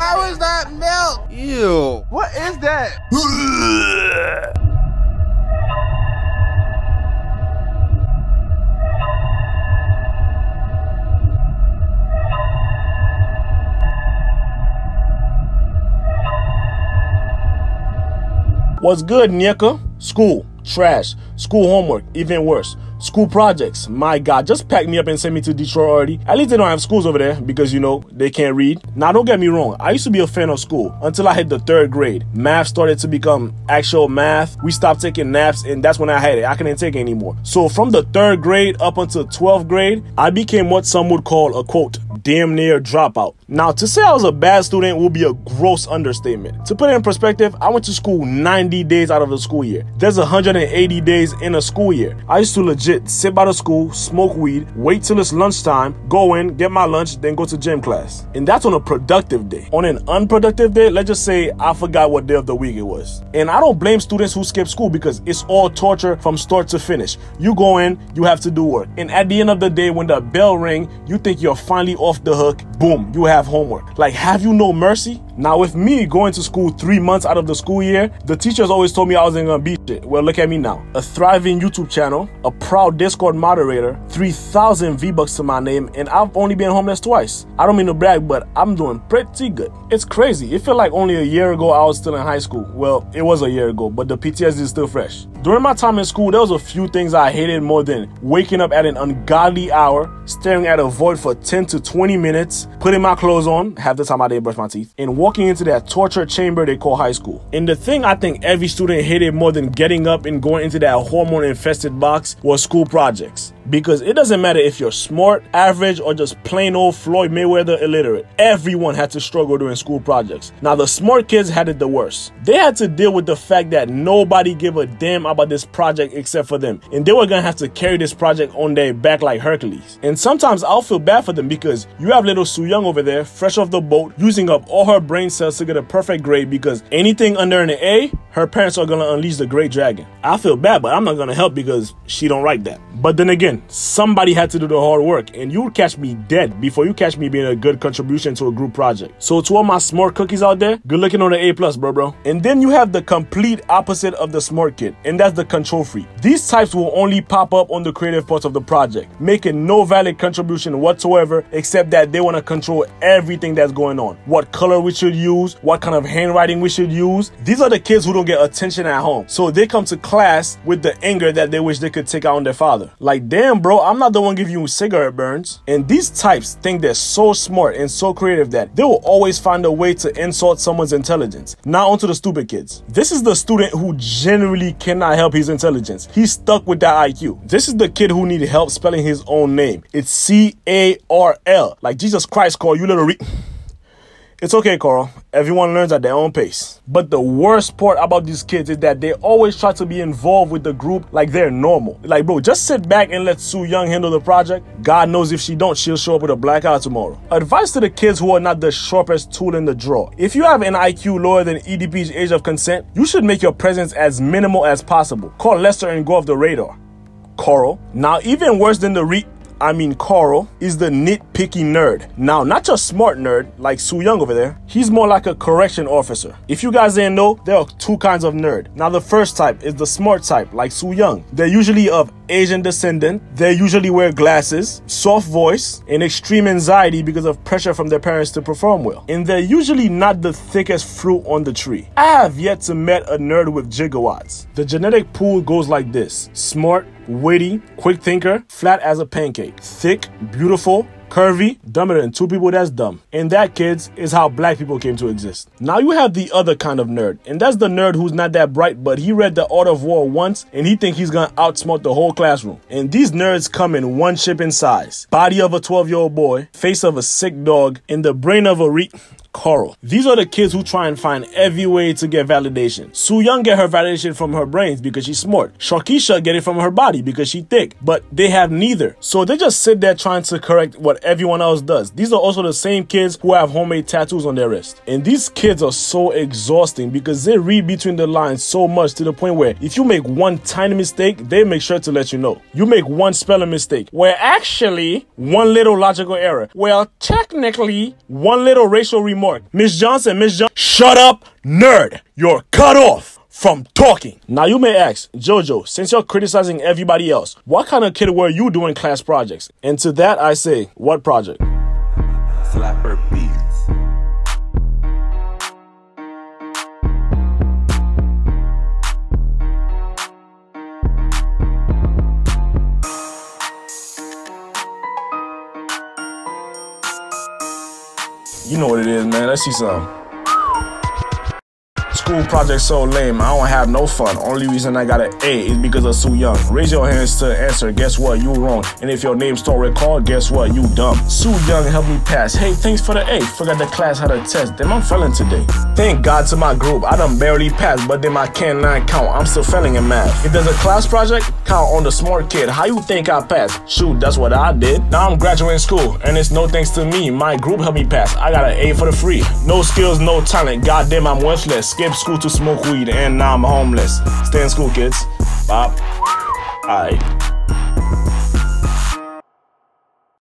How is that milk? Ew. What is that? What's good, Nika? School, trash. School homework, even worse. School projects, my God, just pack me up and send me to Detroit already. At least they don't have schools over there because, you know, they can't read. Now, don't get me wrong. I used to be a fan of school until I hit the 3rd grade. Math started to become actual math. We stopped taking naps, and that's when I had it. I couldn't take it anymore. So from the 3rd grade up until 12th grade, I became what some would call a, quote, damn near dropout. Now, to say I was a bad student would be a gross understatement. To put it in perspective, I went to school 90 days out of the school year. There's 180 days in a school year. I used to legit sit by the school, smoke weed, wait till it's lunchtime, go in, get my lunch, then go to gym class. And that's on a productive day. On an unproductive day, let's just say I forgot what day of the week it was. And I don't blame students who skip school because it's all torture from start to finish. You go in, you have to do work. And at the end of the day, when the bell ring, you think you're finally off the hook, boom, you have homework. Like, have you no mercy? Now, with me going to school 3 months out of the school year, the teachers always told me I wasn't gonna be shit. Well, look at me now. A thriving YouTube channel, a proud Discord moderator, 3,000 V-Bucks to my name, and I've only been homeless twice. I don't mean to brag, but I'm doing pretty good. It's crazy. It felt like only a year ago I was still in high school. Well, it was a year ago, but the PTSD is still fresh. During my time in school, there was a few things I hated more than waking up at an ungodly hour, staring at a void for 10 to 20 minutes, putting my clothes on, half the time I didn't brush my teeth, and walking into that torture chamber they call high school. And the thing I think every student hated more than getting up and going into that hormone-infested box was school projects. Because it doesn't matter if you're smart, average, or just plain old Floyd Mayweather illiterate. Everyone had to struggle during school projects. Now, the smart kids had it the worst. They had to deal with the fact that nobody gave a damn about this project except for them. And they were gonna have to carry this project on their back like Hercules. And sometimes I'll feel bad for them because you have little Sue Young over there, fresh off the boat, using up all her brain cells to get a perfect grade because anything under an A, her parents are gonna unleash the great dragon. I feel bad, but I'm not gonna help because she don't like that. But then again, somebody had to do the hard work, and you'll catch me dead before you catch me being a good contribution to a group project. So to all my smart cookies out there, good looking on the A+, bro. And then you have the complete opposite of the smart kid, and that's the control freak. These types will only pop up on the creative parts of the project, making no valid contribution whatsoever, except that they want to control everything that's going on. What color we should use, what kind of handwriting we should use. These are the kids who don't get attention at home, so they come to class with the anger that they wish they could take out on their father. Like, damn, bro, I'm not the one giving you cigarette burns. And these types think they're so smart and so creative that they will always find a way to insult someone's intelligence. Now onto the stupid kids. This is the student who generally cannot help his intelligence. He's stuck with that IQ. This is the kid who needed help spelling his own name. It's C-A-R-L. Like Jesus Christ, Carl, you little It's okay, Carl. Everyone learns at their own pace. But the worst part about these kids is that they always try to be involved with the group like they're normal. Like, bro, just sit back and let Sue Young handle the project. God knows if she don't, she'll show up with a black eye tomorrow. Advice to the kids who are not the sharpest tool in the drawer. If you have an IQ lower than EDP's age of consent, you should make your presence as minimal as possible. Call Lester and go off the radar. Carl. Now, even worse than Carl is the nitpicky nerd. Now, not your smart nerd like Sue Young over there. He's more like a correction officer. If you guys didn't know, there are 2 kinds of nerd. Now, the first type is the smart type like Sue Young. They're usually of Asian descendant. They usually wear glasses, soft voice, and extreme anxiety because of pressure from their parents to perform well. And they're usually not the thickest fruit on the tree. I have yet to meet a nerd with gigawatts. The genetic pool goes like this: smart, witty, quick thinker, flat as a pancake, thick, beautiful, curvy, dumber than 2 people that's dumb. And that, kids, is how black people came to exist. Now you have the other kind of nerd, and that's the nerd who's not that bright, but he read The Art of War once, and he think he's gonna outsmart the whole classroom. And these nerds come in one chip in size: body of a 12-year-old boy, face of a sick dog, and the brain of a Carl. These are the kids who try and find every way to get validation. Sue Young get her validation from her brains because she's smart. Sharkeisha get it from her body because she's thick, but they have neither. So they just sit there trying to correct what everyone else does. These are also the same kids who have homemade tattoos on their wrist. And these kids are so exhausting because they read between the lines so much to the point where if you make one tiny mistake, they make sure to let you know. You make one spelling mistake, where actually one little logical error, well, technically one little racial remark. Miss Johnson, shut up, nerd. You're cut off from talking. Now you may ask, Jojo, since you're criticizing everybody else, what kind of kid were you doing class projects? And to that I say, what project? Slapper beats. You know what it is, man. Let's see some. School project so lame, I don't have no fun. Only reason I got an A is because of Soo Young. Raise your hands to answer, guess what, you wrong. And if your name's don't recall, guess what, you dumb. Soo Young helped me pass, hey, thanks for the A. Forgot the class had a test, damn, I'm failing today. Thank God to my group, I done barely passed, but then my canine count, I'm still failing in math. If there's a class project, count on the smart kid. How you think I passed? Shoot, that's what I did. Now I'm graduating school, and it's no thanks to me. My group helped me pass, I got an A for the free. No skills, no talent, goddamn, I'm worthless. Skip school to smoke weed, and now I'm homeless. Stay in school, kids. Bop. Alright.